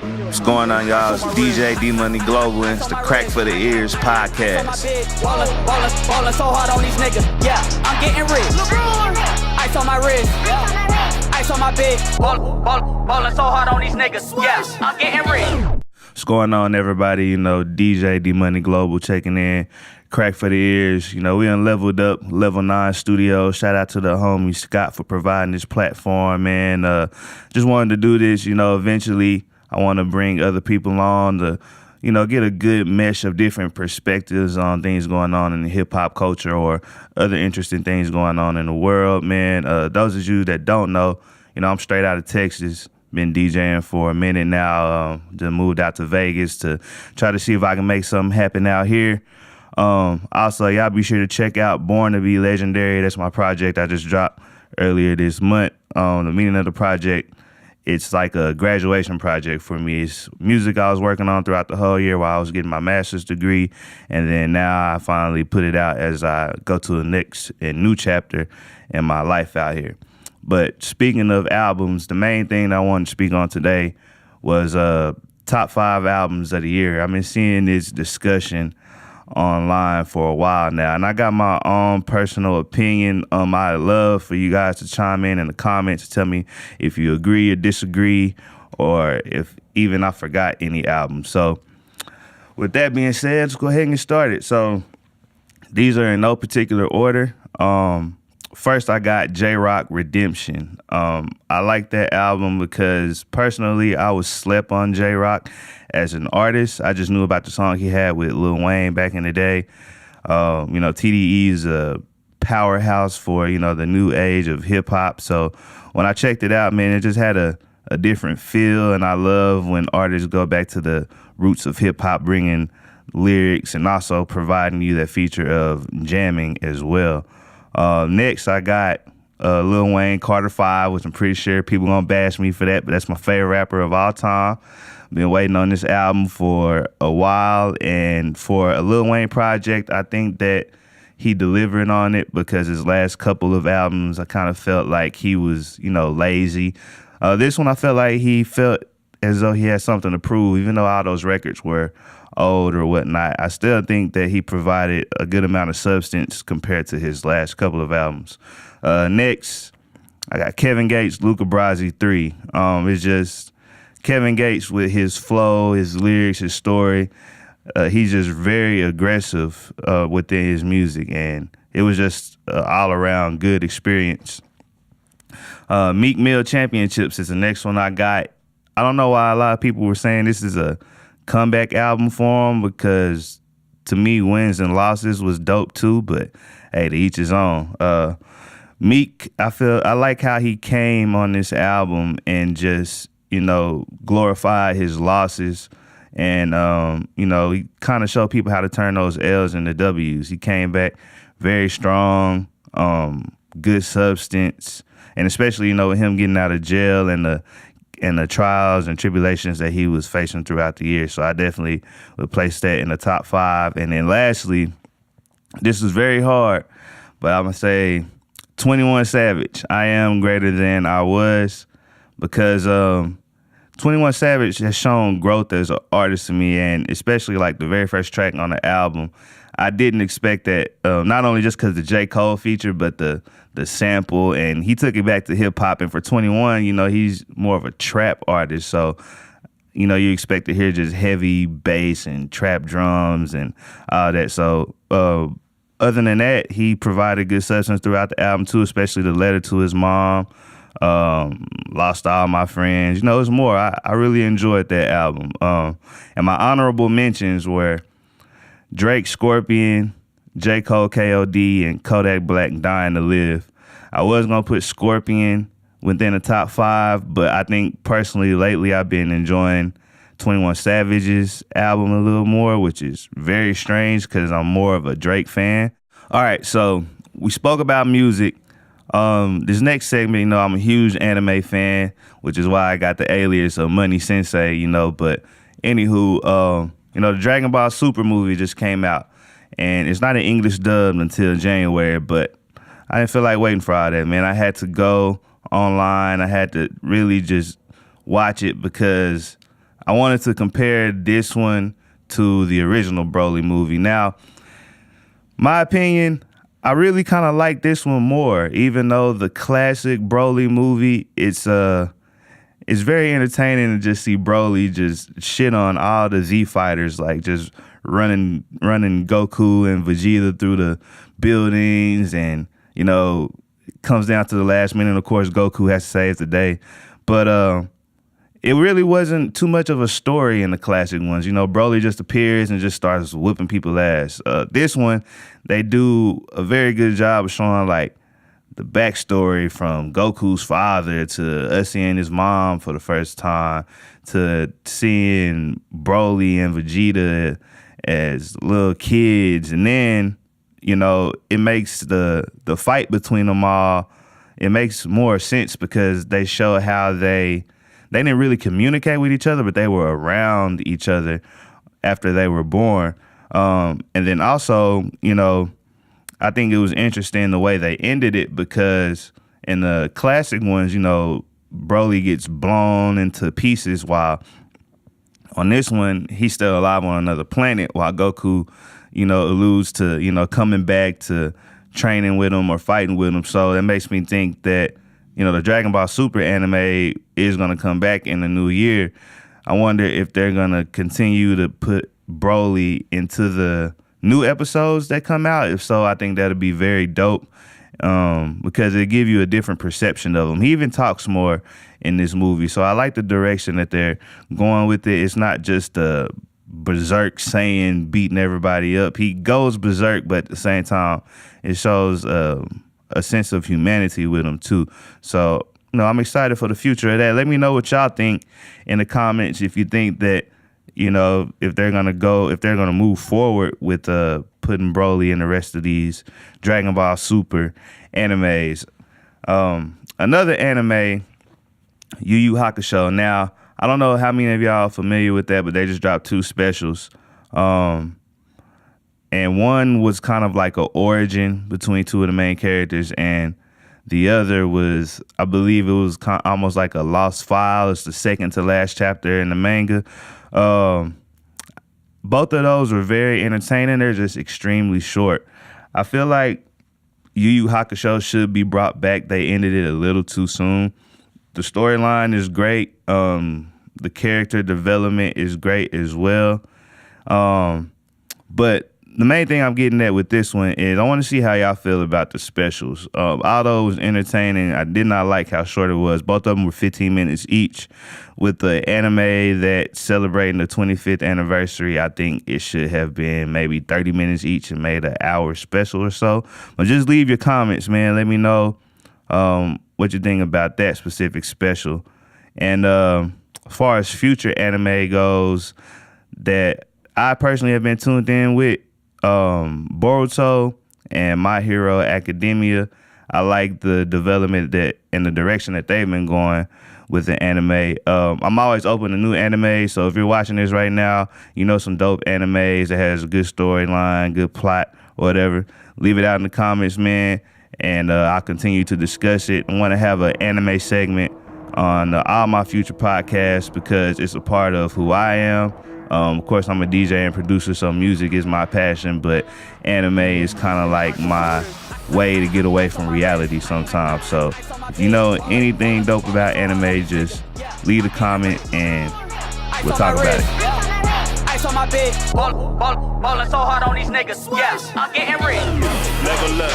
What's going on, y'all? It's DJ Dmoney Global, and it's the Crack for the Ears podcast. Ballin' so hard on these niggas, yeah, I'm getting rich. Ice on my wrist, ice on my bitch. Ballin' so hard on these niggas, yeah, I'm getting rich. What's going on, everybody? DJ Dmoney Global checking in. Crack for the Ears. We done leveled up, Level 9 Studio. Shout out to the homie Scott for providing this platform, man. Just wanted to do this, eventually I want to bring other people on to, get a good mesh of different perspectives on things going on in the hip-hop culture or other interesting things going on in the world, man. Those of you that don't know, I'm straight out of Texas. Been DJing for a minute now. Just moved out to Vegas to try to see if I can make something happen out here. Also, y'all be sure to check out Born to Be Legendary. That's my project I just dropped earlier this month. The meaning of the project, it's like a graduation project for me. It's music I was working on throughout the whole year while I was getting my master's degree. And then now I finally put it out as I go to the next and new chapter in my life out here. But speaking of albums, the main thing I wanted to speak on today was top 5 albums of the year. I've been seeing this discussion online for a while now, and I got my own personal opinion. I'd love for you guys to chime in the comments to tell me if you agree or disagree, or if even I forgot any albums. So with that being said, let's go ahead and get started. So these are in no particular order. First, I got J-Rock Redemption. I like that album because personally, I was slept on J-Rock as an artist. I just knew about the song he had with Lil Wayne back in the day. TDE is a powerhouse for, the new age of hip hop. So when I checked it out, man, it just had a different feel. And I love when artists go back to the roots of hip hop, bringing lyrics and also providing you that feature of jamming as well. Next, I got Lil Wayne, Carter 5, which I'm pretty sure people gonna bash me for that, but that's my favorite rapper of all time. Been waiting on this album for a while, and for a Lil Wayne project, I think that he delivered on it because his last couple of albums, I kind of felt like he was, lazy. This one, I felt like he felt as though he had something to prove, even though all those records were old or whatnot. I still think that he provided a good amount of substance compared to his last couple of albums. Next, I got Kevin Gates, Luca, Brasi 3. It's just Kevin Gates with his flow, his lyrics, his story. He's just very aggressive within his music, and it was just all around good experience. Meek Mill Championships is the next one I got. I don't know why a lot of people were saying this is a comeback album for him, because to me, wins and losses was dope too, but hey, to each his own. Meek, I like how he came on this album and just, glorified his losses, and, he kind of showed people how to turn those L's into W's. He came back very strong, good substance, and especially, with him getting out of jail and the trials and tribulations that he was facing throughout the year. So I definitely would place that in the top 5. And then lastly, this is very hard, but I'm going to say 21 Savage, I Am Greater Than I Was, because 21 Savage has shown growth as an artist to me, and especially like the very first track on the album. I didn't expect that, not only just because the J. Cole feature, but the sample, and he took it back to hip hop. And for 21, he's more of a trap artist. So, you expect to hear just heavy bass and trap drums and all that. So, other than that, he provided good substance throughout the album too, especially the letter to his mom, Lost All My Friends. It was more. I really enjoyed that album. And my honorable mentions were Drake, Scorpion, J. Cole, K.O.D., and Kodak Black, Dying to Live. I was going to put Scorpion within the top 5, but I think personally lately I've been enjoying 21 Savage's album a little more, which is very strange because I'm more of a Drake fan. All right, so we spoke about music. This next segment, I'm a huge anime fan, which is why I got the alias of Money Sensei, but anywho, the Dragon Ball Super movie just came out, and it's not an English dub until January, but I didn't feel like waiting for all that, man. I had to go online. I had to really just watch it because I wanted to compare this one to the original Broly movie. Now, my opinion, I really kind of like this one more, even though the classic Broly movie, it's very entertaining to just see Broly just shit on all the Z fighters, like just running Goku and Vegeta through the buildings, and it comes down to the last minute, and of course Goku has to save the day. But it really wasn't too much of a story in the classic ones. Broly just appears and just starts whooping people's ass. This one, they do a very good job of showing like the backstory from Goku's father to us seeing his mom for the first time to seeing Broly and Vegeta as little kids. And then, it makes the fight between them all, it makes more sense because they show how they didn't really communicate with each other, but they were around each other after they were born. And then also, I think it was interesting the way they ended it, because in the classic ones, Broly gets blown into pieces, while on this one, he's still alive on another planet, while Goku, alludes to, coming back to training with him or fighting with him. So that makes me think that, the Dragon Ball Super anime is going to come back in the new year. I wonder if they're going to continue to put Broly into the new episodes that come out. If so, I think that'll be very dope, because it'll give you a different perception of him. He even talks more in this movie. So I like the direction that they're going with it. It's not just a berserk Saiyan beating everybody up. He goes berserk, but at the same time, it shows a sense of humanity with him too. So, I'm excited for the future of that. Let me know what y'all think in the comments, if you think that, if they're gonna move forward with putting Broly in the rest of these Dragon Ball Super animes. Another anime, Yu Yu Hakusho. Now, I don't know how many of y'all are familiar with that, but they just dropped 2 specials. And one was kind of like an origin between 2 of the main characters, and the other was, I believe it was almost like a lost file. It's the second to last chapter in the manga. Both of those were very entertaining. They're just extremely short. I feel like Yu Yu Hakusho should be brought back. They ended it a little too soon. The storyline is great. The character development is great as well. But the main thing I'm getting at with this one is I want to see how y'all feel about the specials. Although it was entertaining, I did not like how short it was. Both of them were 15 minutes each. With the anime that's celebrating the 25th anniversary, I think it should have been maybe 30 minutes each and made an hour special or so. But just leave your comments, man. Let me know what you think about that specific special. And as far as future anime goes that I personally have been tuned in with, Boruto and My Hero Academia. I like the development that and the direction that they've been going with the anime. I'm always open to new anime, so if you're watching this right now, some dope animes that has a good storyline, good plot, whatever, leave it out in the comments, man, and I'll continue to discuss it. I want to have an anime segment on all my future podcasts because it's a part of who I am. Of course, I'm a DJ and producer, so music is my passion, but anime is kind of like my way to get away from reality sometimes. So if you know anything dope about anime, just leave a comment and we'll talk about it. Ice on my bitch, ballin' so hard on these niggas. Yeah, I'm getting rich. Level up,